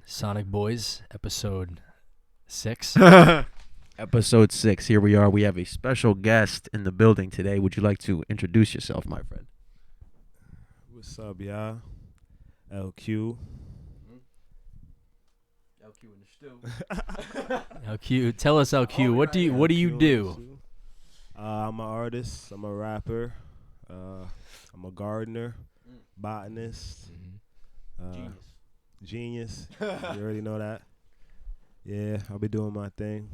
Sonic Boyz, episode 6. Episode 6. Here we are. We have a special guest in the building today. Would you like to introduce yourself, my friend? What's up, y'all? LQ. LQ in the stew. LQ, tell us LQ. What do you do? I'm an artist. I'm a rapper. I'm a gardener, botanist, genius. You already know that. Yeah, I'll be doing my thing.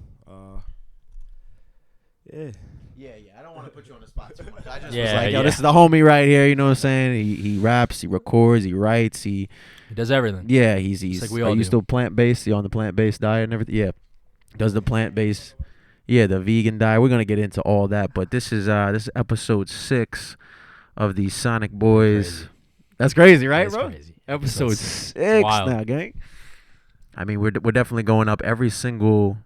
Yeah. I don't want to put you on the spot too much. I just was Yeah, like, yo, yeah. this is the homie right here. You know what I'm saying? He raps, he records, he writes, He does everything. he's like we are all you do. still plant-based? You on the plant-based diet and everything? Yeah. Does the plant-based, the vegan diet. We're going to get into all that, but this is episode 6 of the Sonic Boys. Crazy. That's crazy, right, That's bro? crazy. Episode That's 6 wild. now, gang. I mean, we're definitely going up every single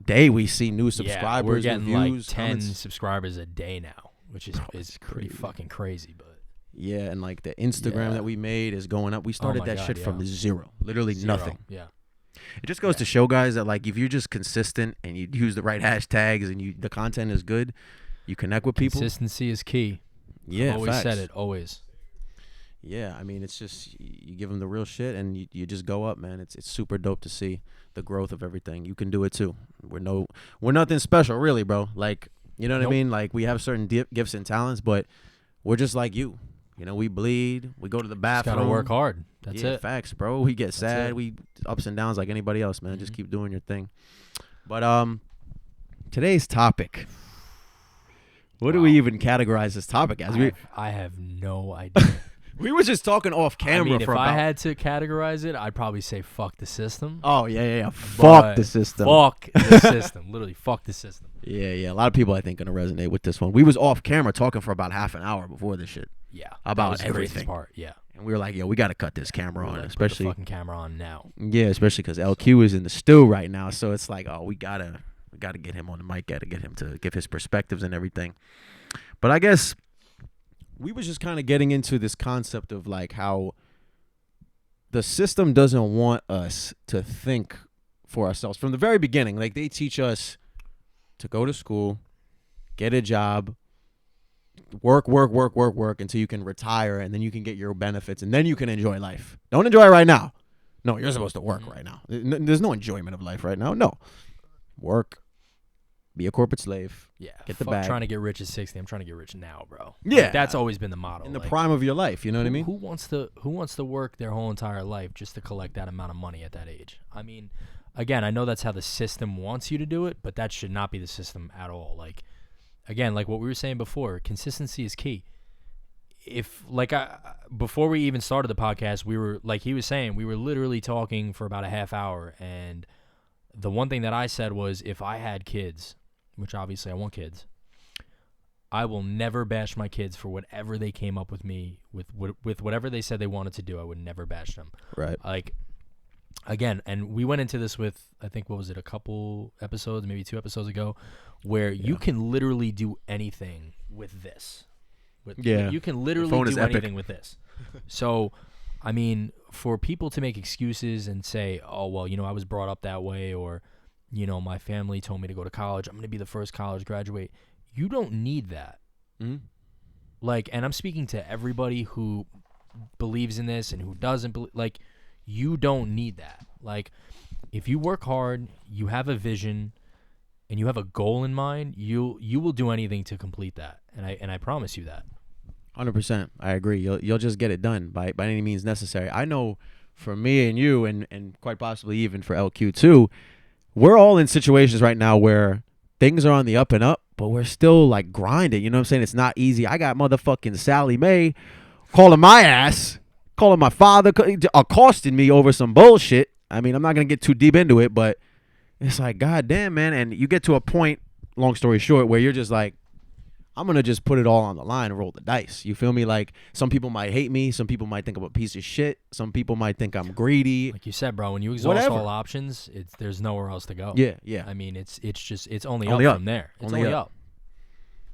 day. We see new subscribers, we're getting reviews, like 10 comments. subscribers a day now, which is Bro, is pretty crazy. fucking crazy. But Yeah, and like the Instagram Yeah. that we made is going up. We started my that God, shit from yeah. zero, literally zero. nothing. Yeah, It just goes Yeah. to show, guys, that like if you're just consistent and you use the right hashtags and the content is good, you connect with people. consistency is key. Yeah, I've always facts. said it. Always. Yeah, I mean, it's just you give them the real shit and you just go up, man. It's super dope to see the growth of everything. You can do it too. We're nothing special, really, bro. Like, you know what Nope. I mean? Like, we have certain gifts and talents, but we're just like you. You know, we bleed. We go to the Just bathroom. gotta work hard. That's yeah, it. Facts, bro. We get sad. it. We ups and downs like anybody else, man. Just Mhm. keep doing your thing. But today's topic. What do we Wow. even categorize this topic as? I have no idea. We were just talking off camera I mean, for if about. I had to categorize it, I'd probably say fuck the system. Oh yeah. Fuck But the system. Fuck the system. Literally, fuck the system. Yeah. A lot of people I think gonna resonate with this one. We was off camera talking for about half an hour before this shit, Yeah. About that was the craziest everything. part. Yeah. and we were like, "Yo, we gotta cut this camera We're on," like, put especially the fucking camera on now. especially because LQ is in the stew right now. So it's like, oh, we gotta get him on the mic, gotta get him to give his perspectives and everything. But I guess we was just kind of getting into this concept of like how the system doesn't want us to think for ourselves from the very beginning. Like they teach us to go to school, get a job, work until you can retire, and then you can get your benefits, and then you can enjoy life. Don't enjoy it right now. No, you're supposed to work right now. There's no enjoyment of life right now. No. Work. Be a corporate slave. Yeah. Get the fuck bag. trying to get rich at 60. I'm trying to get rich now, bro. Yeah. Like, that's always been the motto. In the like, prime of your life, you know what I mean? Who wants to work their whole entire life just to collect that amount of money at that age? I mean, again, I know that's how the system wants you to do it, but that should not be the system at all. Like, again, like what we were saying before, consistency is key. If before we even started the podcast, we were like he was saying, we were literally talking for about a half hour, and the one thing that I said was, if I had kids, which obviously I want kids, I will never bash my kids for whatever they came up with me with whatever they said they wanted to do. I would never bash them. Right. Like, again, and we went into this with, I think, what was it, a couple episodes, maybe 2 episodes ago, where you can literally do anything with this. You can literally phone is do epic. anything with this. So, I mean, for people to make excuses and say, oh, well, I was brought up that way, or, my family told me to go to college, I'm going to be the first college graduate. You don't need that. Mm-hmm. Like, and I'm speaking to everybody who believes in this and who doesn't believe. Like, you don't need that. Like, if you work hard, you have a vision, and you have a goal in mind, you will do anything to complete that. And I promise you that. 100%. I agree. You'll just get it done by any means necessary. I know for me and you and quite possibly even for LQ too, we're all in situations right now where things are on the up and up, but we're still like grinding. You know what I'm saying? It's not easy. I got motherfucking Sally Mae calling my ass, calling my father, accosting me over some bullshit. I mean, I'm not going to get too deep into it, but it's like, God damn, man. And you get to a point, long story short, where you're just like, I'm going to just put it all on the line and roll the dice. You feel me? Like, some people might hate me. Some people might think I'm a piece of shit. Some people might think I'm greedy. Like you said, bro, when you exhaust Whatever. all options, there's nowhere else to go. Yeah. I mean, it's only Only up up. from there. It's Only only up. up.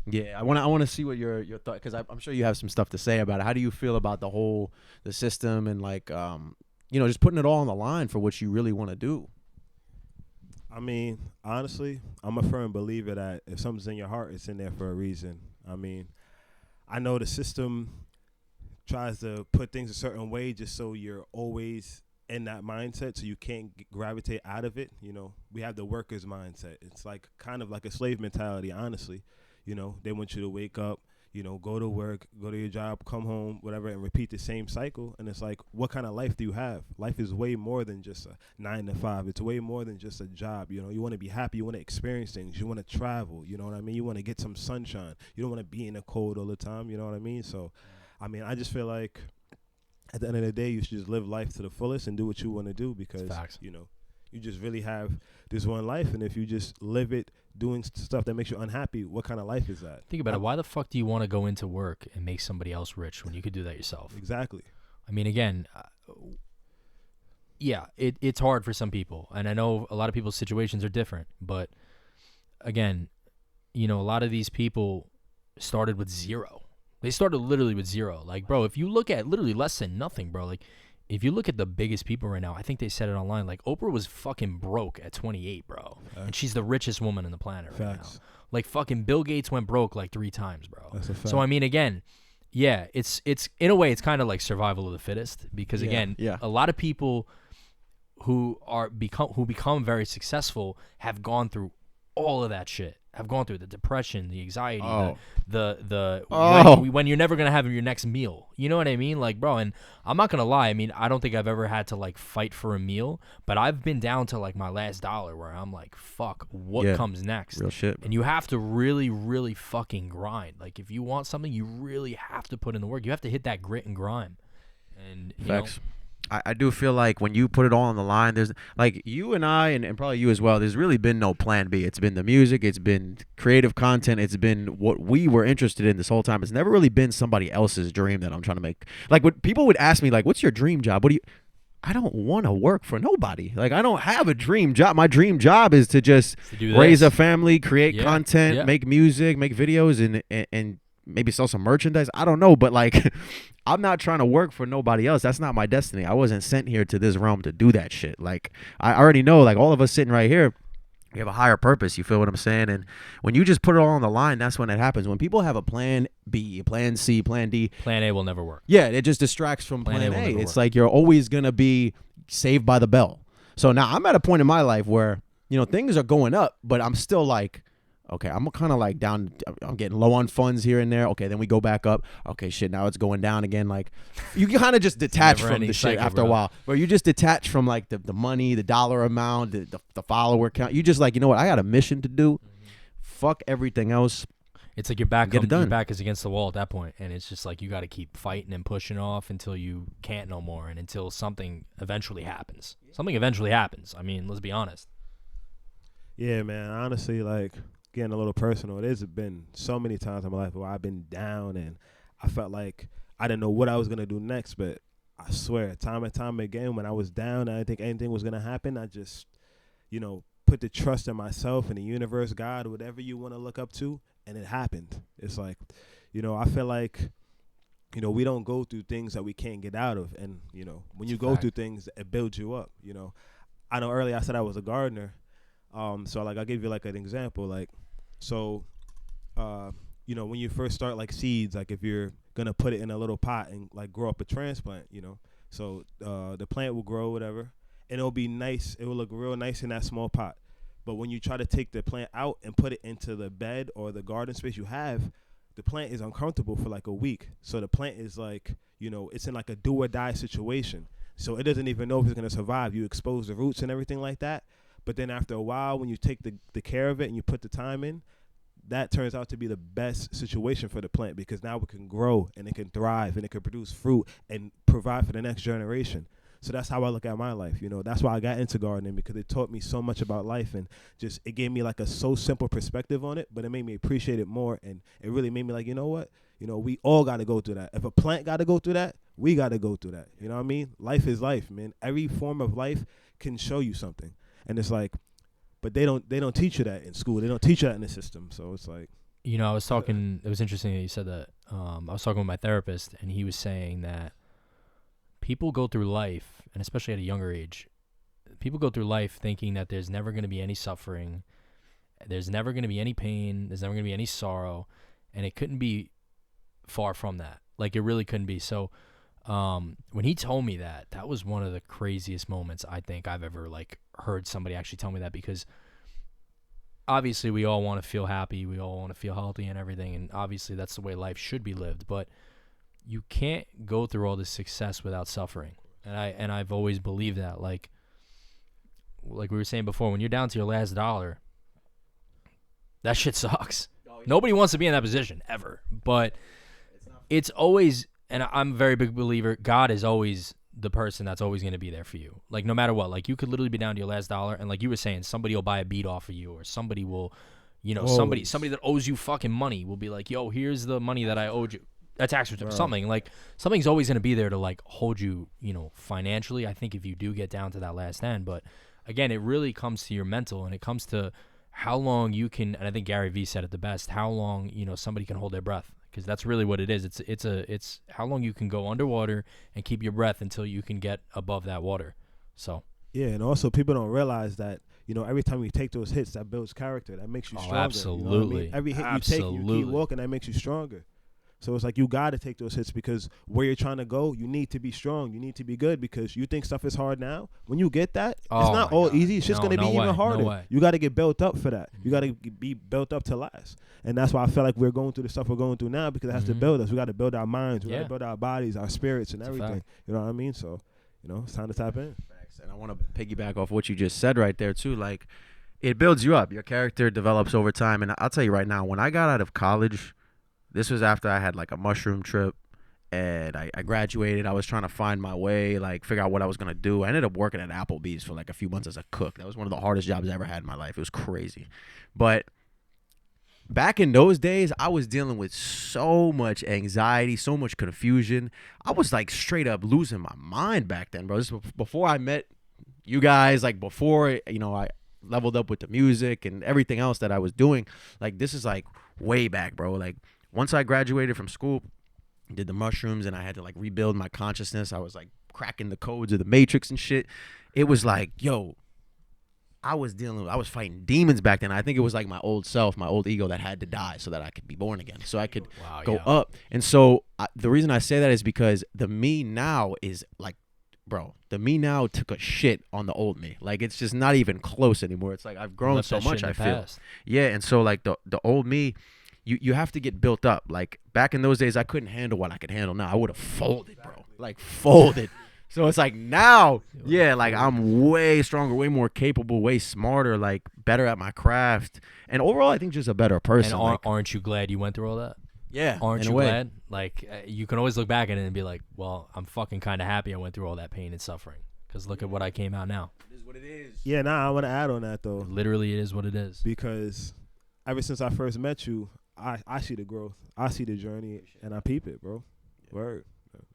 Yeah, I want to see what your thought, because I'm sure you have some stuff to say about it. How do you feel about the system and like just putting it all on the line for what you really want to do? I mean, honestly, I'm a firm believer that if something's in your heart, it's in there for a reason. I mean, I know the system tries to put things a certain way just so you're always in that mindset so you can't gravitate out of it. We have the worker's mindset. It's like kind of like a slave mentality, honestly. They want you to wake up, go to work, go to your job, come home, whatever, and repeat the same cycle. And it's like, what kind of life do you have? Life is way more than just a 9 to 5. It's way more than just a job. You want to be happy. You want to experience things. You want to travel. You know what I mean? You want to get some sunshine. You don't want to be in the cold all the time. You know what I mean? So, I mean, I just feel like at the end of the day, you should just live life to the fullest and do what you want to do, because, Facts. you just really have this one life. And if you just live it doing stuff that makes you unhappy, what kind of life is that? Think about it. Why the fuck do you want to go into work and make somebody else rich when you could do that yourself? Exactly. I mean, again, yeah, it's hard for some people. And I know a lot of people's situations are different. But, again, a lot of these people started with zero. They started literally with zero. Like, bro, if you look at literally less than nothing, bro, like, if you look at the biggest people right now, I think they said it online, like, Oprah was fucking broke at 28, bro. And she's the richest woman on the planet right now. Like, fucking Bill Gates went broke like 3 times, bro. That's a fact. So, I mean, again, yeah, it's in a way, it's kind of like survival of the fittest, because, again, a lot of people who become very successful have gone through all of that shit. Have gone through the depression, the anxiety, when you're never gonna have your next meal. You know what I mean? Like, bro, and I'm not gonna lie. I mean, I don't think I've ever had to like fight for a meal, but I've been down to like my last dollar where I'm like, fuck, what comes next? Real shit. And you have to really, really fucking grind. Like, if you want something, you really have to put in the work. You have to hit that grit and grime. And Facts. I do feel like when you put it all on the line, there's like you and I and probably you as well, there's really been no plan B. It's been the music, it's been creative content, it's been what we were interested in this whole time. It's never really been somebody else's dream that I'm trying to make. Like, when people would ask me, like, what's your dream job? I don't want to work for nobody. Like, I don't have a dream job. My dream job is to just raise a family, create content, make music, make videos, and maybe sell some merchandise. I don't know, but like, I'm not trying to work for nobody else. That's not my destiny. I wasn't sent here to this realm to do that shit. Like, I already know, like, all of us sitting right here, we have a higher purpose. You feel what I'm saying? And when you just put it all on the line, that's when it happens. When people have a plan B, a plan C, plan D. Plan A will never work. Yeah, it just distracts from plan A. It's like you're always going to be saved by the bell. So now I'm at a point in my life where, things are going up, but I'm still like, okay, I'm kind of like down. I'm getting low on funds here and there. Okay, then we go back up. Okay, shit, now it's going down again. Like, you kind of just detach from the shit after a while. Where you just detach from like the money, the dollar amount, the follower count. You just like, you know what? I got a mission to do. Fuck everything else. It's like your back is against the wall at that point, and it's just like you got to keep fighting and pushing off until you can't no more, and until something eventually happens. Something eventually happens. I mean, let's be honest. Yeah, man. Honestly, like, getting a little personal, there's been so many times in my life where I've been down and I felt like I didn't know what I was going to do next. But I swear, time and time again, when I was down and I didn't think anything was going to happen, I just, put the trust in myself and the universe, God, whatever you want to look up to, and it happened. It's like, I feel like, we don't go through things that we can't get out of. And, when you go through things, it builds you up. I know earlier I said I was a gardener. So like, I'll give you like an example. Like, so, when you first start like seeds, like if you're going to put it in a little pot and like grow up a transplant, so, the plant will grow, whatever, and it'll be nice. It will look real nice in that small pot. But when you try to take the plant out and put it into the bed or the garden space you have, the plant is uncomfortable for like a week. So the plant is like, it's in like a do or die situation. So it doesn't even know if it's going to survive. You expose the roots and everything like that. But then after a while, when you take the care of it and you put the time in, that turns out to be the best situation for the plant, because now it can grow and it can thrive and it can produce fruit and provide for the next generation. So that's how I look at my life. That's why I got into gardening, because it taught me so much about life, and just it gave me like a so simple perspective on it, but it made me appreciate it more. And it really made me like, you know what? We all got to go through that. If a plant got to go through that, we got to go through that. You know what I mean? Life is life, man. Every form of life can show you something. And it's like, but they don't teach you that in school. They don't teach you that in the system. So it's like, I was talking. It was interesting that you said that. I was talking with my therapist, and he was saying that people go through life, and especially at a younger age, people go through life thinking that there's never going to be any suffering, there's never going to be any pain, there's never going to be any sorrow, and it couldn't be far from that. Like, it really couldn't be. So when he told me that, that was one of the craziest moments I think I've ever, like, heard somebody actually tell me that, because obviously we all want to feel happy, we all want to feel healthy and everything, and obviously that's the way life should be lived, but you can't go through all this success without suffering. And I've always believed that. Like we were saying before, when you're down to your last dollar, that shit sucks. Nobody wants to be in that position ever. But it's always, and I'm a very big believer, God is always the person that's always going to be there for you. Like, no matter what. Like, you could literally be down to your last dollar, and like you were saying, somebody will buy a beat off of you, or somebody will, somebody that owes you fucking money will be like, yo, here's the money that I owed you. A tax return, something. Like, something's always going to be there to, like, hold you, financially, I think, if you do get down to that last end. But again, it really comes to your mental, and it comes to how long you can, and I think Gary Vee said it the best, how long, somebody can hold their breath, because that's really what it is. It's how long you can go underwater and keep your breath until you can get above that water. So yeah, and also people don't realize that, every time you take those hits, that builds character, that makes you stronger. Absolutely. You know what I mean? Every hit you take, you keep walking, that makes you stronger. So it's like, you got to take those hits, because where you're trying to go, you need to be strong. You need to be good, because you think stuff is hard now. When you get that, it's not all easy. It's just going to be even harder. No, you got to get built up for that. You got to be built up to last. And that's why I feel like we're going through the stuff we're going through now, because it has to build us. We got to build our minds. We got to build our bodies, our spirits, and everything. You know what I mean? So, it's time to tap in. And I want to piggyback off what you just said right there, too. Like, it builds you up. Your character develops over time. And I'll tell you right now, when I got out of college, this was after I had, like, a mushroom trip, and I graduated. I was trying to find my way, like, figure out what I was going to do. I ended up working at Applebee's for, like, a few months as a cook. That was one of the hardest jobs I ever had in my life. It was crazy. But back in those days, I was dealing with so much anxiety, so much confusion. I was, like, straight up losing my mind back then, bro. This was before I met you guys, like, before, I leveled up with the music and everything else that I was doing. Like, this is, like, way back, bro. Like, once I graduated from school, did the mushrooms, and I had to, like, rebuild my consciousness. I was, like, cracking the codes of the Matrix and shit. It was like, yo, I was fighting demons back then. I think it was, like, my old self, my old ego that had to die so that I could be born again, so I could go up. And so the reason I say that is because the me now is, like, bro, the me now took a shit on the old me. Like, it's just not even close anymore. It's like I've grown so much, I feel. Yeah, and so, like, the old me, you have to get built up. Like, back in those days, I couldn't handle what I could handle now. I would have folded, bro. Like, folded. So it's like now, yeah, like, I'm way stronger, way more capable, way smarter, like, better at my craft. And overall, I think just a better person. And aren't you glad you went through all that? Yeah. Aren't you glad? Like, you can always look back at it and be like, well, I'm fucking kind of happy I went through all that pain and suffering, because look at what I came out now. It is what it is. Yeah, I want to add on that, though. Literally, it is what it is. Because ever since I first met you, I see the growth. I see the journey, and I peep it, bro. Word.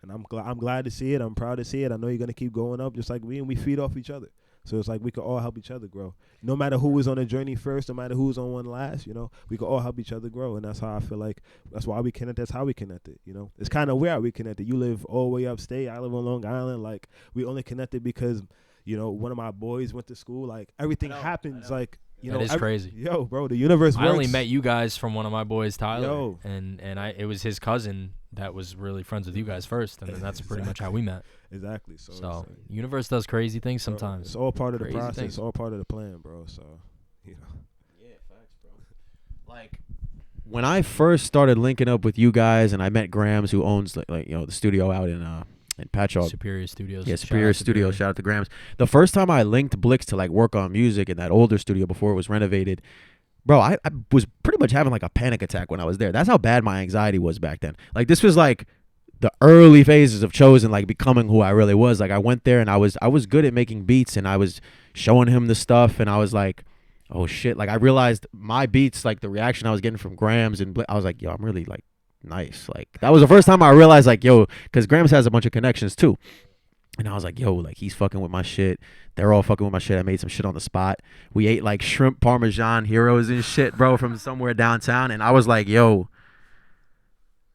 And I'm glad to see it. I'm proud to see it. I know you're going to keep going up just like we, and we feed off each other. So it's like we can all help each other grow. No matter who was on the journey first, no matter who was on one last, we can all help each other grow. And that's how I feel like that's why we connect. That's how we connected, It's kind of weird we connected. You live all the way upstate. I live on Long Island. Like, we only connected because, one of my boys went to school. Like, everything happens, like, that is crazy. Yo, bro, the universe works. I only met you guys from one of my boys, Tyler. Yo. And it was his cousin that was really friends with you guys first, and then that's pretty much how we met. Exactly. So universe does crazy things sometimes. It's all part of the process. Things. It's all part of the plan, bro. So, Yeah, facts, bro. Like, when I first started linking up with you guys, and I met Grams, who owns the studio out in Patchogue. Superior Studios. Yeah, Superior Studios. Shout out to Grams. The first time I linked Blix to, like, work on music in that older studio before it was renovated, bro, I was pretty much having, like, a panic attack when I was there. That's how bad my anxiety was back then. Like, this was, like, the early phases of Chosen, like, becoming who I really was. Like, I went there, and I was good at making beats, and I was showing him the stuff, and I was like, oh, shit. Like, I realized my beats, like, the reaction I was getting from Grams, and I was like, yo, I'm really, like, nice. Like, that was the first time I realized, like, yo, because Grams has a bunch of connections too. And I was like, yo, like he's fucking with my shit. They're all fucking with my shit. I made some shit on the spot. We ate like shrimp parmesan heroes and shit, bro, from somewhere downtown. And I was like, yo,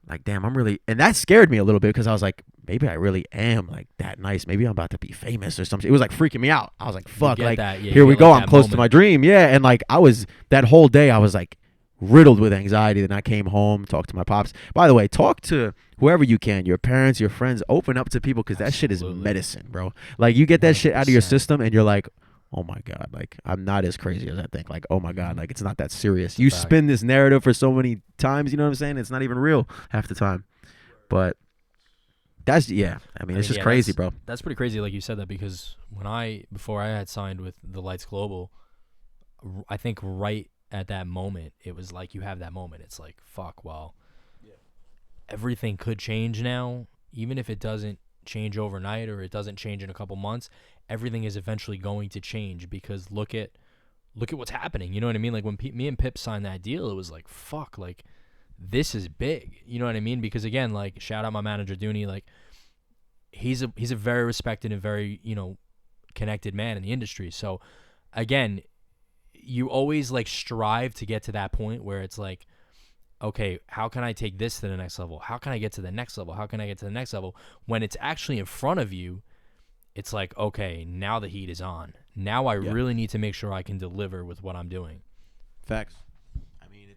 like, damn, I'm really, and that scared me a little bit because I was like, maybe I really am like that nice. Maybe I'm about to be famous or something. It was like freaking me out. I was like, fuck, get like, that. Yeah, here you we get, go. like, I'm that close to moment. my dream. Yeah. And like, that whole day, I was like riddled with anxiety. Then I came home, talked to my pops. By the way, talk to whoever you can, your parents, your friends, open up to people because that shit is Absolutely. medicine, bro. Like, you get that shit out of your 100%. system and you're like, oh my God, like I'm not as crazy as I think. Like, oh my God, like it's not that serious. You Fact. spin this narrative for so many times, you know what I'm saying? It's not even real half the time. But that's, yeah, I mean, it's just yeah, crazy, bro. That's pretty crazy, like you said that, because before I had signed with the Lights Global, I think right at that moment, it was like you have that moment. It's like, fuck, well, everything could change now, even if it doesn't change overnight or it doesn't change in a couple months. Everything is eventually going to change because look at what's happening. You know what I mean? Like when me and Pip signed that deal, it was like, fuck, like this is big. You know what I mean? Because again, like shout out my manager Dooney, like he's a very respected and very, connected man in the industry. So again, you always like strive to get to that point where it's like, okay, how can I take this to the next level? How can I get to the next level? How can I get to the next level? When it's actually in front of you, it's like, okay, now the heat is on. Now I really need to make sure I can deliver with what I'm doing. Facts. I mean,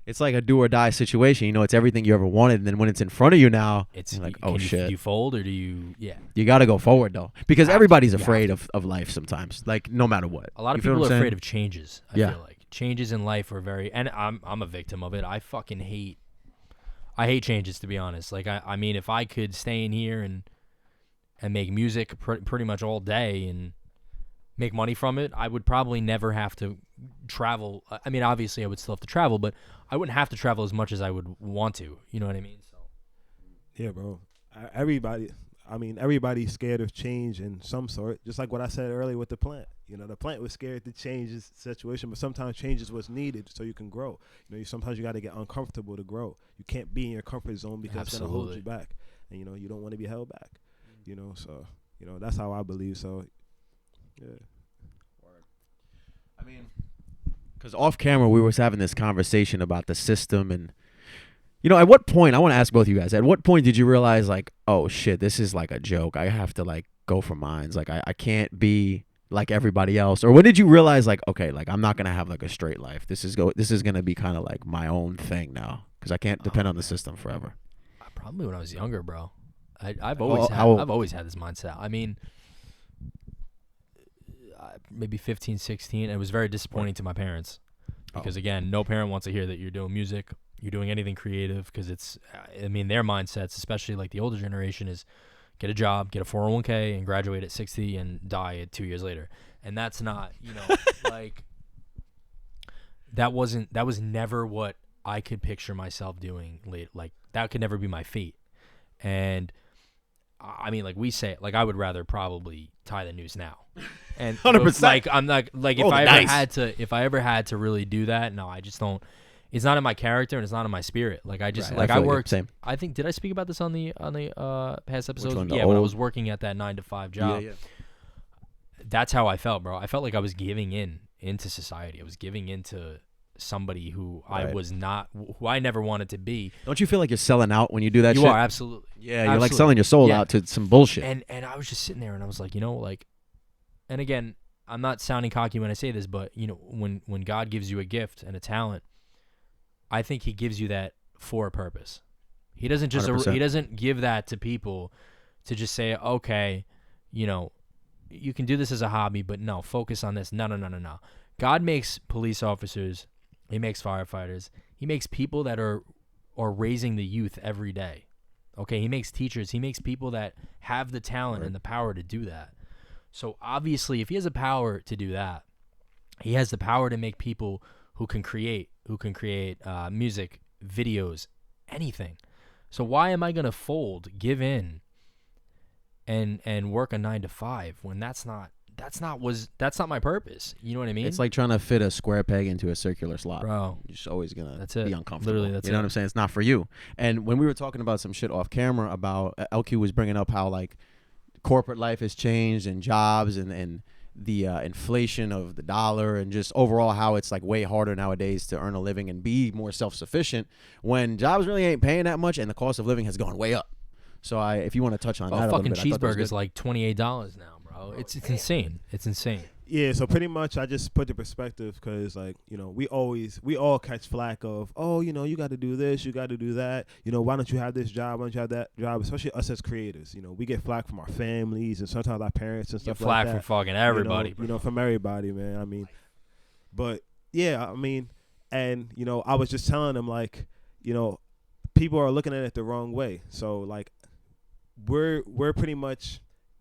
it's like a do or die situation. You know, it's everything you ever wanted, and then when it's in front of you now, It's you're like, can oh you, shit. Do you fold or do you? Yeah. You got to go forward though, because everybody's You have afraid of life sometimes. Like no matter what. A lot of You feel people what are I'm afraid saying? of changes. I Yeah. feel like changes in life are very, and I'm a victim of it. I fucking hate. I hate changes, to be honest. Like I mean, if I could stay in here and make music pretty much all day and make money from it, I would probably never have to travel. I mean, obviously I would still have to travel, but I wouldn't have to travel as much as I would want to. You know what I mean? So Yeah, bro. Everybody's scared of change in some sort. Just like what I said earlier with the plant. You know, the plant was scared to change its situation, but sometimes change is what's needed so you can grow. You know, sometimes you got to get uncomfortable to grow. You can't be in your comfort zone because it's going to hold you back. And, you don't want to be held back. So, that's how I believe. So, yeah. I mean, because off camera we was having this conversation about the system, and at what point, I want to ask both of you guys, at what point did you realize like, oh shit, this is like a joke? I have to like go for mines. Like I can't be like everybody else. Or when did you realize like, okay, like I'm not gonna have like a straight life. This is gonna be kind of like my own thing now because I can't depend on the system forever. probably when I was younger, bro. I've How old? always had this mindset. I mean, maybe 15, 16. It was very disappointing to my parents because, again, no parent wants to hear that you're doing music, you're doing anything creative, because it's, I mean, their mindsets, especially like the older generation, is get a job, get a 401k, and graduate at 60 and die at 2 years later. And that's not, like, that was never what I could picture myself doing late. Like, that could never be my fate. And I mean, like we say, like I would rather probably tie the noose now. And 100%. like I'm not like if Roll the I dice. ever had to really do that, no, I just don't. It's not in my character and it's not in my spirit. Like I just Right, like I I feel you. worked. Same. I think did I speak about this on the past episodes? one, the Yeah, when I old- was working at that 9-to-5 job. Yeah. That's how I felt, bro. I felt like I was giving into society. I was giving into somebody who I Right. was not, who I never wanted to be. Don't you feel like you're selling out when you do that You shit? are, absolutely. Yeah, you're like Absolutely. selling your soul Yeah. out to some bullshit. And I was just sitting there and I was like, like, and again, I'm not sounding cocky when I say this, but when God gives you a gift and a talent, I think he gives you that for a purpose. He doesn't just 100%. he doesn't give that to people to just say, okay, you can do this as a hobby, but no, focus on this. No. God makes police officers, he makes firefighters, he makes people that are raising the youth every day. Okay, he makes teachers, he makes people that have the talent and the power to do that. So obviously, if he has the power to do that, he has the power to make people who can create music, videos, anything. So why am I gonna fold, give in, and work a 9-to-5 when that's not my purpose? You know what I mean? It's like trying to fit a square peg into a circular slot. Bro, You're just always gonna That's it. be uncomfortable. Literally, that's you know it. what I'm saying? It's not for you. And when we were talking about some shit off camera about LQ was bringing up how like corporate life has changed and jobs and the inflation of the dollar and just overall how it's like way harder nowadays to earn a living and be more self-sufficient when jobs really ain't paying that much and the cost of living has gone way up. So if you want to touch on that a little fucking bit, I thought that was cheeseburger's good. like $28 now, bro. It's insane. It's insane. Yeah, so pretty much I just put the perspective because, like, you know, we all catch flack of, oh, you know, you got to do this, you got to do that. You know, why don't you have this job? Why don't you have that job? Especially us as creators. You know, we get flack from our families and sometimes our parents and stuff Get like flack that. from fucking everybody. You know, from everybody, man. I mean, but yeah, I mean, and, you know, I was just telling them, like, you know, people are looking at it the wrong way. So, like, we're pretty much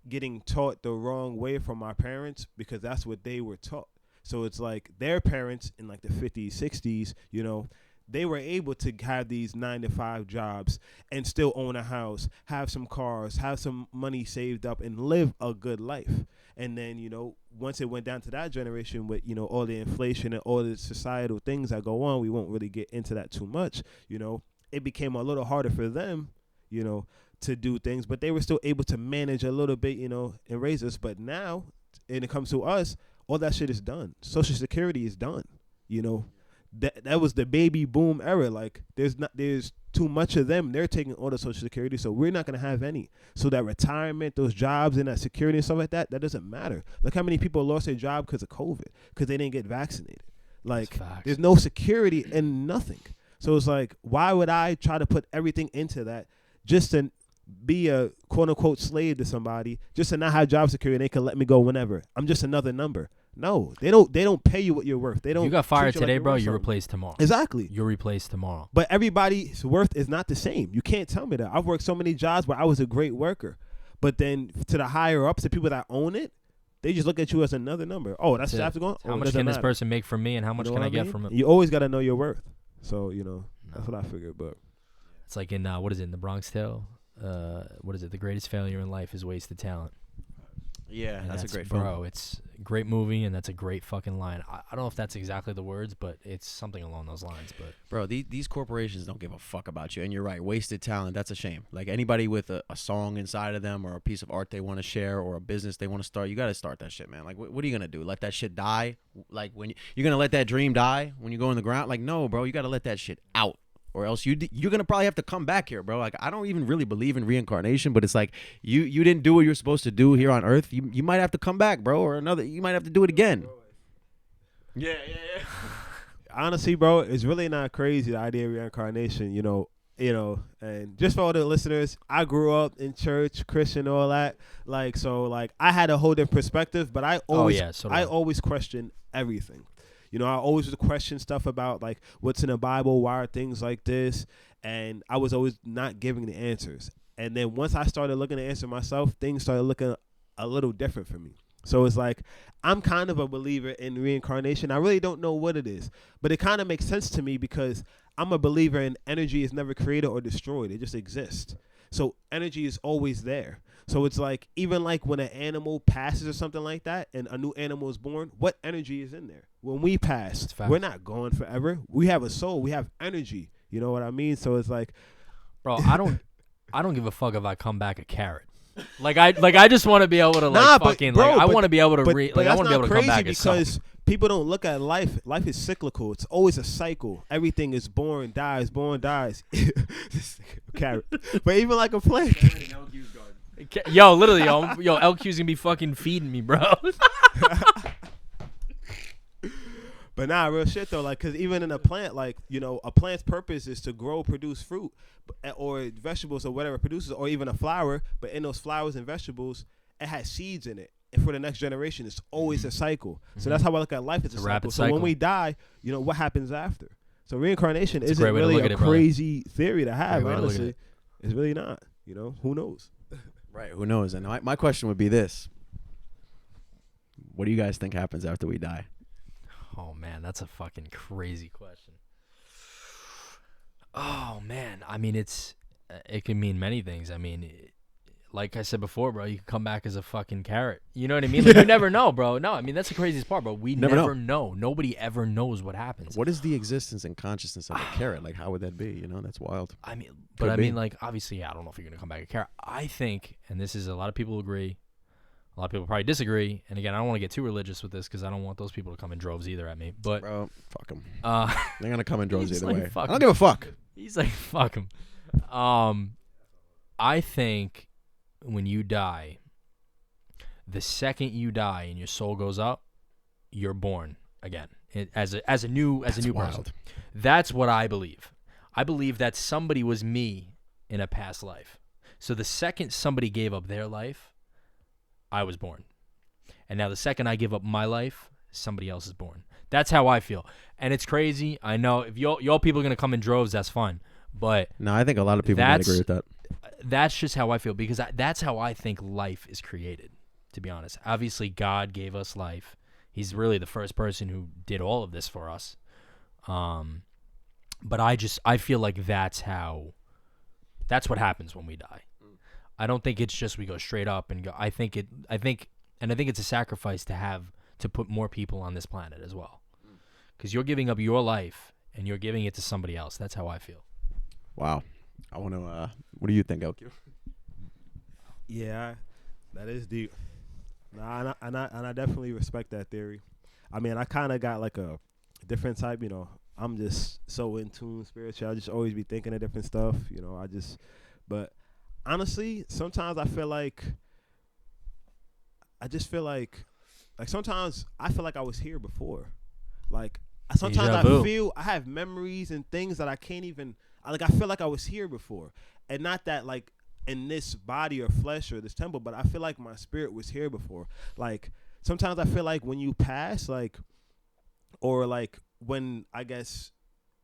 getting taught the wrong way from our parents because that's what they were taught. So it's like their parents in like the 50s, 60s, you know, they were able to have these 9-to-5 jobs and still own a house, have some cars, have some money saved up and live a good life. And then, you know, once it went down to that generation with, you know, all the inflation and all the societal things that go on, we won't really get into that too much, you know, it became a little harder for them, you know, to do things, but they were still able to manage a little bit, you know, and raise us. But now, when it comes to us, all that shit is done. Social Security is done. You know, that was the baby boom era. Like, there's too much of them. They're taking all the Social Security, so we're not gonna have any. So that retirement, those jobs, and that security and stuff like that, that doesn't matter. Look how many people lost their job because of COVID, because they didn't get vaccinated. Like, there's no security and nothing. So it's like, why would I try to put everything into that just to be a quote unquote slave to somebody just to not have job security and they can let me go whenever? I'm just another number. No, they don't pay you what you're worth. They don't. You got fired today, like bro. You're something. replaced tomorrow. Exactly. You're replaced tomorrow. But everybody's worth is not the same. You can't tell me that. I've worked so many jobs where I was a great worker, but then to the higher ups, the people that own it, they just look at you as another number. Oh, that's after going. How much can this person make from me, and how much can I get from him? You always got to know your worth. So, you know, that's what I figured. But it's like in what is it, in The Bronx Tale? What is it? The greatest failure in life is wasted talent. Yeah, And that's a great bro. film. It's a great movie, and that's a great fucking line. I don't know if that's exactly the words, but it's something along those lines. But Bro, these corporations don't give a fuck about you. And you're right, wasted talent, that's a shame. Like anybody with a song inside of them or a piece of art they want to share or a business they want to start, you got to start that shit, man. Like, what are you going to do? Let that shit die? Like, when you're going to let that dream die when you go in the ground? Like, no, bro, you got to let that shit out. Or else you're going to probably have to come back here, bro. Like, I don't even really believe in reincarnation, but it's like you didn't do what you're supposed to do here on Earth. You might have to come back, bro, or you might have to do it again. Yeah. Honestly, bro, it's really not crazy, the idea of reincarnation, you know, and just for all the listeners, I grew up in church, Christian, all that. Like, so, like, I had a whole different perspective, but I always question everything. You know, I always would question stuff about, like, what's in the Bible, why are things like this, and I was always not giving the answers. And then once I started looking to answer myself, things started looking a little different for me. So it's like, I'm kind of a believer in reincarnation. I really don't know what it is, but it kind of makes sense to me because I'm a believer in energy is never created or destroyed. It just exists. So energy is always there. So it's like, even like when an animal passes or something like that and a new animal is born, what energy is in there? When we pass, we're not going forever. We have a soul. We have energy. You know what I mean? So it's like, bro, I don't give a fuck if I come back a carrot. I just want to be able to I want to be able to I want to be able to come back because people don't look at life. Life is cyclical. It's always a cycle. Everything is born, dies, carrot. But even like a plant. Yo, literally, yo, LQ's gonna be fucking feeding me, bro. But nah, real shit though, like, cause even in a plant, like, you know, a plant's purpose is to grow, produce fruit, or vegetables or whatever it produces, or even a flower. But in those flowers and vegetables, it has seeds in it, and for the next generation, it's always a cycle. So that's how I look at life. It's a cycle. So when we die, you know, what happens after? So reincarnation isn't really a crazy theory to have. Honestly, it's really not. You know, who knows? Right, who knows? And my question would be this: what do you guys think happens after we die? Oh, man, that's a fucking crazy question. Oh, man. I mean, it can mean many things. I mean, like I said before, bro, you can come back as a fucking carrot. You know what I mean? Like, you never know, bro. No, I mean, that's the craziest part, bro. We never know. Nobody ever knows what happens. What is the existence and consciousness of a carrot? Like, how would that be? You know, that's wild. I mean, but I mean, like, obviously, yeah, I don't know if you're going to come back a carrot. I think, and this is a lot of people agree, a lot of people probably disagree. And again, I don't want to get too religious with this because I don't want those people to come in droves either at me. But, bro, fuck them. They're going to come in droves he's either like, way. fuck I don't 'em. give a fuck. He's like, fuck him. I think when you die, the second you die and your soul goes up, you're born again as a new person. Wild. That's what I believe. I believe that somebody was me in a past life. So the second somebody gave up their life, I was born. And now the second I give up my life, somebody else is born. That's how I feel. And it's crazy. I know if y'all people are going to come in droves, that's fine. But no, I think a lot of people might agree with that. That's just how I feel because that's how I think life is created, to be honest. Obviously, God gave us life. He's really the first person who did all of this for us. But I feel like that's what happens when we die. I don't think it's just we go straight up and go. I think it's a sacrifice to put more people on this planet as well. Because you're giving up your life and you're giving it to somebody else. That's how I feel. Wow. I want to, what do you think, LQ? Yeah, that is deep. Nah, and I definitely respect that theory. I mean, I kind of got like a different type, you know. I'm just so in tune spiritual. I just always be thinking of different stuff, you know. But honestly, sometimes I feel like, sometimes I feel like I was here before. Like, sometimes I have memories and things that I can't even, I feel like I was here before. And not that, like, in this body or flesh or this temple, but I feel like my spirit was here before. Like, sometimes I feel like when you pass, like, or, like, when, I guess,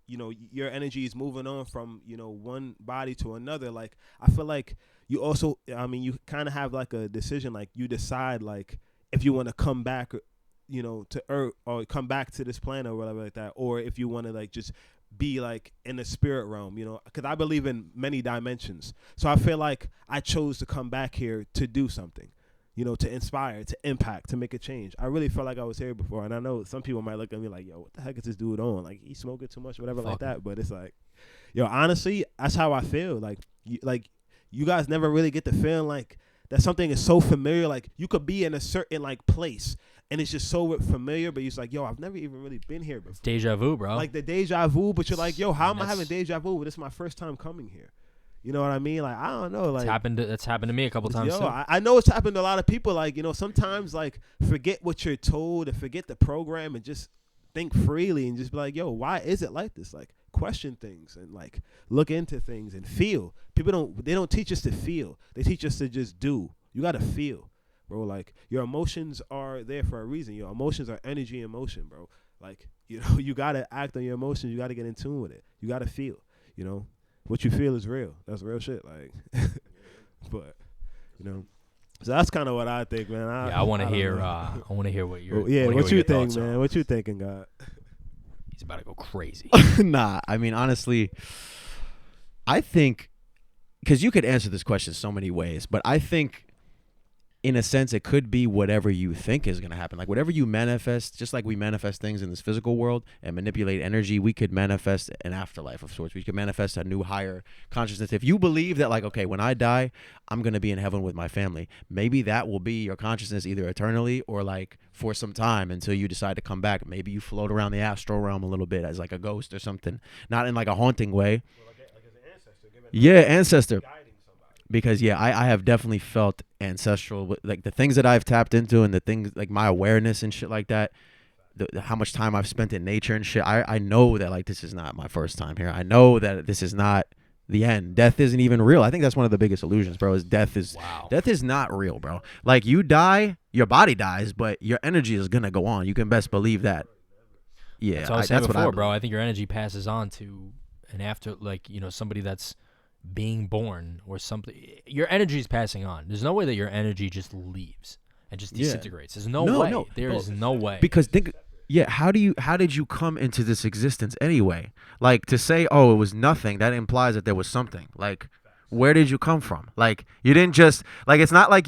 you know, your energy is moving on from, you know, one body to another, like, I feel like you also, I mean, you kind of have, like, a decision, like, you decide, like, if you want to come back, you know, to Earth or come back to this planet or whatever like that, or if you want to, like, just be like in the spirit realm, you know, because I believe in many dimensions. So I feel like I chose to come back here to do something, you know, to inspire, to impact, to make a change. I really felt like I was here before. And I know some people might look at me like, yo, what the heck is this dude on? Like, he's smoking too much, whatever, like that. But it's like, yo, honestly, that's how I feel. Like you guys never really get the feeling like that something is so familiar. Like, you could be in a certain, like, place and it's just so familiar, but it's like, yo, I've never even really been here before. Deja vu, bro. Like the deja vu, but you're like, yo, how am I having deja vu? This is my first time coming here. You know what I mean? Like, I don't know. Like, that's happened to me a couple times too. I know it's happened to a lot of people. Like, you know, sometimes, like, forget what you're told and forget the program and just think freely and just be like, yo, why is it like this? Like, question things and, like, look into things and feel. They don't teach us to feel. They teach us to just do. You got to feel, bro. Like, your emotions are there for a reason. Your emotions are energy in motion, bro. Like, you know, you got to act on your emotions. You got to get in tune with it. You got to feel, you know. What you feel is real. That's real shit. Like, but, you know, so that's kind of what I think, man. I want to hear. I want to hear what you're. What you think, man? What you thinking, God? He's about to go crazy. Nah, I mean, honestly, I think, because you could answer this question so many ways, but I think, in a sense, it could be whatever you think is going to happen. Like, whatever you manifest, just like we manifest things in this physical world and manipulate energy, we could manifest an afterlife of sorts. We could manifest a new higher consciousness. If you believe that, like, okay, when I die, I'm going to be in heaven with my family, maybe that will be your consciousness either eternally or, like, for some time until you decide to come back. Maybe you float around the astral realm a little bit as, like, a ghost or something. Not in, like, a haunting way. Like as an ancestor. Yeah, ancestor. Because, yeah, I have definitely felt ancestral, like the things that I've tapped into and the things, like my awareness and shit like that, how much time I've spent in nature and shit. I know that, like, this is not my first time here. I know that this is not the end. Death isn't even real. I think that's one of the biggest illusions, bro, is death is not real, bro. Like, you die, your body dies, but your energy is going to go on. You can best believe that. Yeah, that's what I was saying before, bro. I think your energy passes on to an after, like, you know, somebody that's being born or something. Your energy is passing on. There's no way that your energy just leaves and just disintegrates. There's no way. No. There is no way. Because how did you come into this existence anyway? Like, to say, oh, it was nothing, that implies that there was something. Like, where did you come from? Like, you didn't just, like, it's not like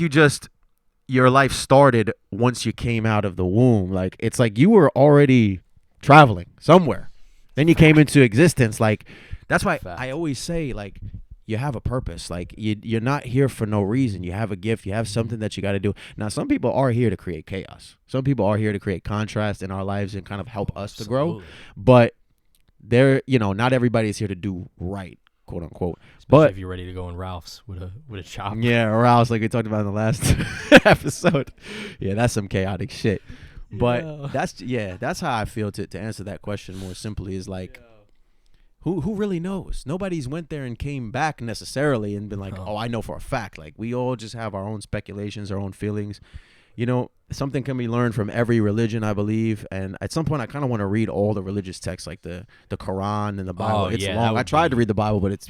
your life started once you came out of the womb. Like, it's like you were already traveling somewhere. Then you came into existence. Like, that's why Fact. I always say, like, you have a purpose. Like, you're not here for no reason. You have a gift. You have something that you got to do. Now, some people are here to create chaos. Some people are here to create contrast in our lives and kind of help us to grow. Absolutely. But not everybody's here to do right, quote unquote. Especially But if you're ready to go in Ralph's with a chop. yeah, or else, like we talked about in the last episode. Yeah, that's some chaotic shit. But that's how I feel to answer that question more simply is like, who really knows? Nobody's went there and came back necessarily and been like, oh, I know for a fact. Like, we all just have our own speculations, our own feelings. You know, something can be learned from every religion, I believe. And at some point, I kind of want to read all the religious texts, like the Quran and the Bible. It's long. I tried to read the Bible, but it's,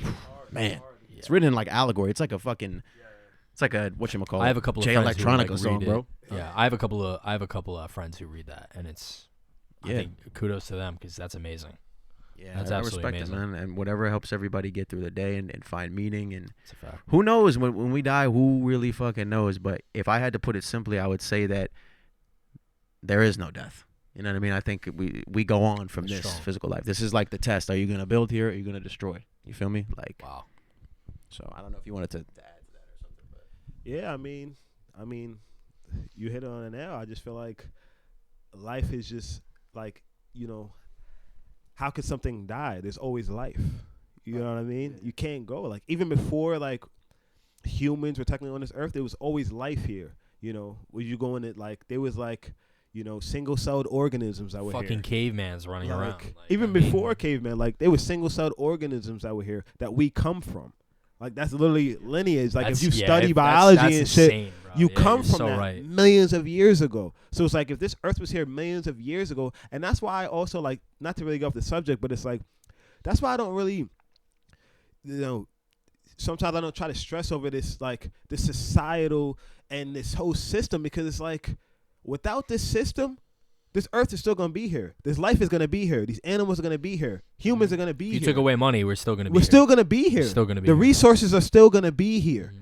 man, it's written in like allegory. It's like a fucking, it's like a, whatchamacallit, I have a couple of Jay friends who, Electronica like, song, read bro. it. Yeah, I have a couple of friends who read that, and it's I think kudos to them because that's amazing. Yeah, That's I absolutely respect amazing. it, man. And whatever helps everybody get through the day and find meaning. And It's a fact. who knows when we die, who really fucking knows? But if I had to put it simply, I would say that there is no death. You know what I mean? I think we go on from That's this strong. physical life. This is like the test. Are you going to build here or are you going to destroy? You feel me? Like, Wow. so I don't know if you wanted to add to that or something. But Yeah, I mean, you hit it on the nail. I just feel like life is just like, how could something die? There's always life. You know what I mean? You can't go. Like, even before, like, humans were technically on this earth, there was always life here. When you go in it, like, there was, like, single-celled organisms that were here. Fucking cavemans running around. Like, Even before cavemen, like, there were single-celled organisms that were here that we come from. Like, that's literally lineage. Like, if you study biology and shit, insane, bro. you come you're from so that right. millions of years ago. So it's like, if this earth was here millions of years ago, and that's why I also, like, not to really go off the subject, but it's like, that's why I don't really, sometimes I don't try to stress over this, like, this societal and this whole system, because it's like, without this system, this earth is still going to be here. This life is going to be here. These animals are going to be here. Humans are going to be If here. you took away money, we're still gonna be. We're here. still going to be here. We're still gonna be. The here. resources are still going to be here.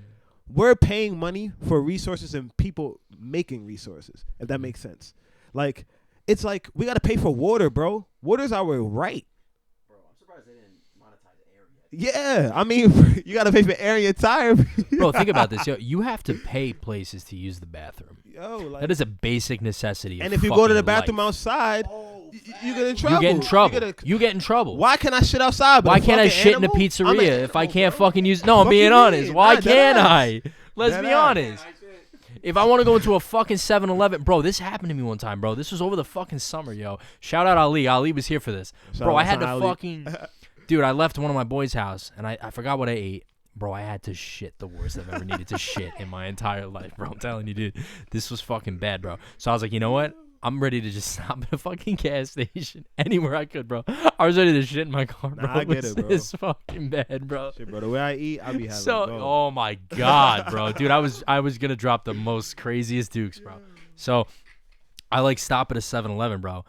We're paying money for resources and people making resources, if that makes sense. Like, it's like, we got to pay for water, bro. Water's our right. bro, I'm surprised they didn't monetize air yet. Yeah, I mean, you got to pay for air in your tire. Bro, think about this. Yo, you have to pay places to use the bathroom. Yo, like, That is a basic necessity. and of if you go to the fucking bathroom life. outside, you get in trouble. You get in trouble. You gotta- You get in trouble. Why can't I shit outside? But Why a can't I fucking shit in a animal? I'm pizzeria an if I animal, can't bro. fucking use? No, I'm Fuck being you honest. mean? Why Nah, can't deadass. I? Let's be Deadass. honest. If I want to go into a fucking 7-Eleven, bro, this happened to me one time, bro. This was over the fucking summer, yo. Shout out Ali. Ali was here for this. Bro, I had to fucking... Dude, I left one of my boys' house, and I forgot what I ate. Bro, I had to shit the worst I've ever needed to shit in my entire life, bro. I'm telling you, dude. This was fucking bad, bro. So I was like, you know what? I'm ready to just stop at a fucking gas station anywhere I could, bro. I was ready to shit in my car, bro. Nah, I get it, bro. It's fucking bad, bro. Shit, bro, the way I eat, I be having So, to go. oh my god, bro, dude, I was gonna drop the most craziest dukes, bro. So, I like stop at a 7-Eleven, bro,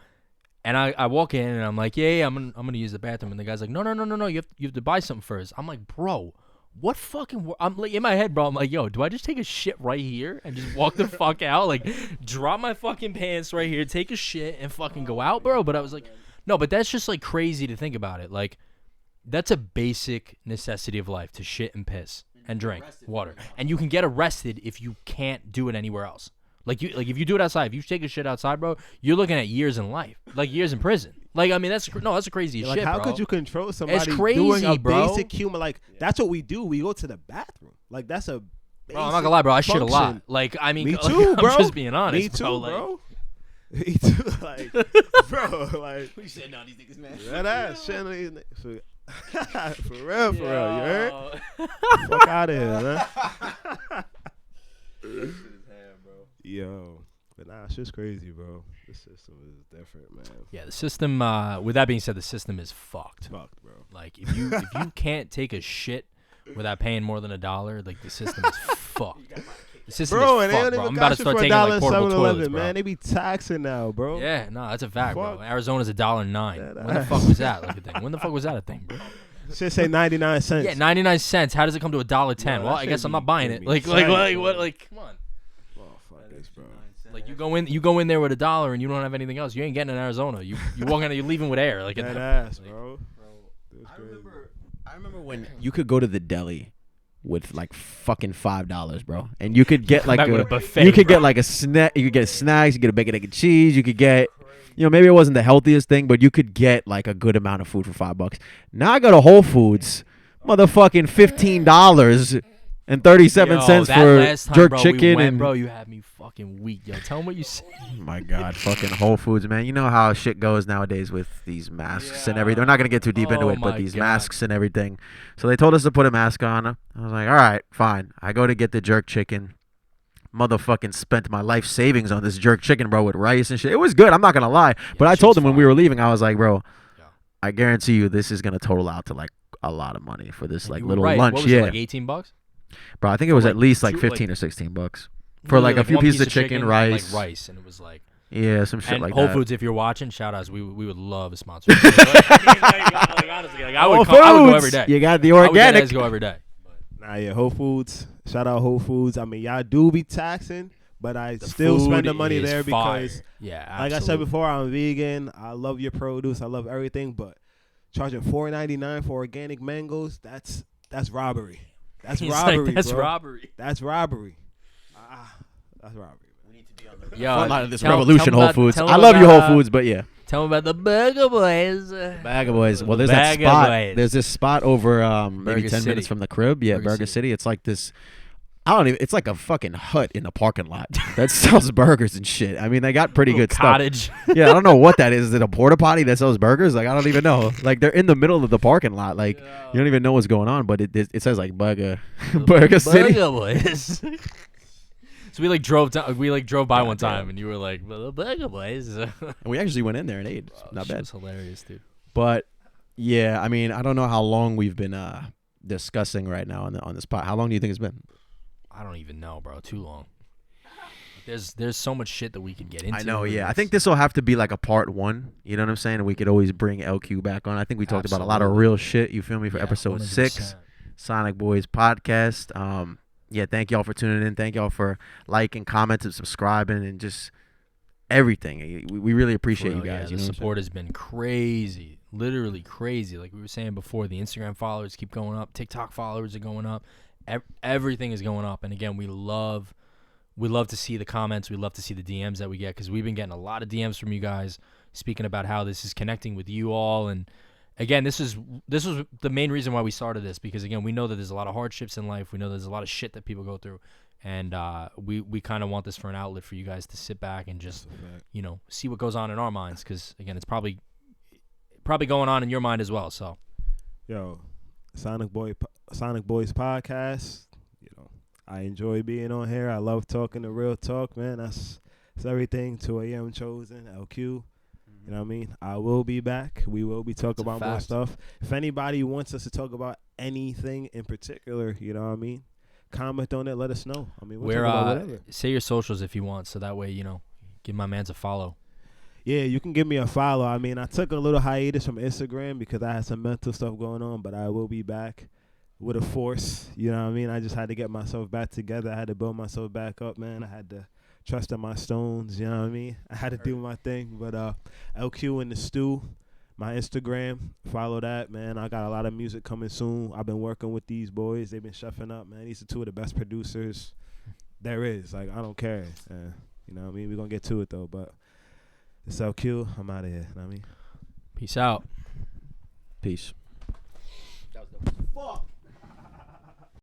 and I walk in and I'm like, yeah, I'm gonna use the bathroom, and the guy's like, no, you have to buy something first. I'm like, bro, what fucking? I'm like in my head, bro. I'm like, yo, do I just take a shit right here and just walk the fuck out, like drop my fucking pants right here, take a shit, and fucking go out, bro? But I was like, no, but that's just like crazy to think about it, like. That's a basic necessity of life, to shit and piss and drink water. And you can get arrested if you can't do it anywhere else. Like if you do it outside, if you take a shit outside, bro, you're looking at years in life, like years in prison. Like, I mean, that's the craziest Like, shit, how bro. could you control somebody crazy, doing a bro. basic human? Like, that's what we do. We go to the bathroom. Like, that's a basic Bro, I'm not gonna lie, bro. I shit a lot. function. Like, I mean, Me like, too, bro. I'm just being honest, Me too, bro. Like, bro. Me too. Like, bro, like, You said no, these niggas, man. that ass shit on these niggas. For real, you heard? yo. Fuck out of here, man. Yo, but nah, shit's crazy, bro. The system is different, man. Yeah, the system. With that being said, the system is fucked. Fucked, bro. Like, if you can't take a shit without paying more than $1, like the system is fucked. The system Bro, is and they fucked, don't bro. even I'm about to got you start for taking like portable $1.7 toilets, bro. man. They be taxing now, bro. Yeah, no, that's a fact, bro. Fuck. Arizona's $1.09. That When the ass. fuck was that like a thing? When the fuck was that a thing, bro? Should say 99 cents. Yeah, 99 cents. How does it come to $1.10? Yeah, Well, that I guess should I'm not be- buying should it. be Like, exciting, what? bro. Like, come on. Motherfuckers, bro. Like you go in there with $1 and you don't have anything else. You ain't getting in Arizona. You walk out, you're leaving with air. Like That at ass, like, bro. I remember when you could go to the deli with like fucking $5, bro, and you could get like back with a a buffet, you could bro. get like a snack. You could get snacks. You get a bacon, egg, and cheese. You could get, maybe it wasn't the healthiest thing, but you could get like a good amount of food for $5. Now I go to Whole Foods, motherfucking $15 and 37 Yo, cents that for last time, jerk bro, chicken we went, and. bro, you had me fucking weak. Yo, tell them what you said. Oh my God, fucking Whole Foods, man. You know how shit goes nowadays with these masks and everything. We're not gonna get too deep into Oh it, but my these God. masks and everything. So they told us to put a mask on. I was like, all right, fine. I go to get the jerk chicken. Motherfucking spent my life savings on this jerk chicken, bro, with rice and shit. It was good. I'm not gonna lie. But I told them when we were leaving, I was like, bro, Yeah. I guarantee you this is gonna total out to like a lot of money for this like You were little right. lunch. What was Yeah, it, like $18? bro. I think it was like at least like two- 15 or $16 for like a few one pieces piece of chicken, and, rice. like rice, and it was like. Yeah, some shit And like Whole that. Foods, if you're watching, shout outs. We would love a sponsor. Honestly, I would Whole go every Foods. day. You got the I would organic. go every day. Nah, yeah, Whole Foods. Shout out Whole Foods. I mean, y'all do be taxing, but I The still food spend the money is there fire. because, Yeah, like I said absolutely. before, I'm vegan. I love your produce. I love everything, but charging $4.99 for organic mangoes, that's robbery. That's He's robbery, like, that's bro. robbery. That's robbery. That's robbery. Yo, Front line of this tell- revolution, tell 'em Whole about- Foods. tell 'em I love you, about, Whole Foods, but yeah. Tell them about the Burger Boys. Bag of Boys. Well, The there's that Bag of spot. Boys. There's this spot over maybe Burger 10 minutes City. from the crib. Yeah, Burger Burger City. City. It's like this. I don't even. It's like a fucking hut in the parking lot that sells burgers and shit. I mean, they got pretty Little good cottage. stuff. Yeah, I don't know what that is. Is it a porta potty that sells burgers? Like I don't even know. Like they're in the middle of the parking lot. Like you don't even know what's going on. But it says like Burger City. Burger Boys. So we drove by one time, and you were like, "The Burger Boys." And we actually went in there and ate. It's not Shit bad. was hilarious, dude. But yeah, I mean, I don't know how long we've been discussing right now on the spot. How long do you think it's been? I don't even know, bro. Too long. There's so much shit that we could get into. I know, yeah. I It's- think this will have to be like a part 1. You know what I'm saying? And we could always bring LQ back on. I think we talked about a lot of Absolutely. real shit. You feel me? For yeah, episode 6, 100%. Sonic Boys podcast. Yeah, thank y'all for tuning in. Thank y'all for liking, commenting, subscribing, and just everything. We really appreciate For you real, guys. yeah, you the know support has been crazy, literally crazy. Like we were saying before, the Instagram followers keep going up, TikTok followers are going up, everything is going up. And again, we love to see the comments, we love to see the DMs that we get, because we've been getting a lot of DMs from you guys speaking about how this is connecting with you all. And again, this was the main reason why we started this, because again, we know that there's a lot of hardships in life, we know there's a lot of shit that people go through. And we kind of want this for an outlet for you guys to sit back and just, see what goes on in our minds. Because, again, it's probably going on in your mind as well. So, Yo, Sonic Boys podcast. I enjoy being on here. I love talking the real talk, man. That's everything. 2 a.m. Chosen, LQ. You know what I mean? I will be back. We will be talking That's a about more fact. stuff. If anybody wants us to talk about anything in particular, you know what I mean? Comment on it. Let us know. I mean, we'll we're talk about whatever. say your socials if you want. So that way, give my man's a follow. Yeah, you can give me a follow. I mean, I took a little hiatus from Instagram because I had some mental stuff going on, but I will be back with a force. You know what I mean? I just had to get myself back together. I had to build myself back up, man. I had to trust in my stones. You know what I mean? I had to do my thing. But LQ in the stew, my Instagram, follow that, man. I got a lot of music coming soon. I've been working with these boys. They've been chefing up, man. These are 2 of the best producers there is. Like, I don't care. You know what I mean? We're going to get to it, though. But it's LQ. I'm out of here. You know what I mean? Peace out. Peace. Fuck.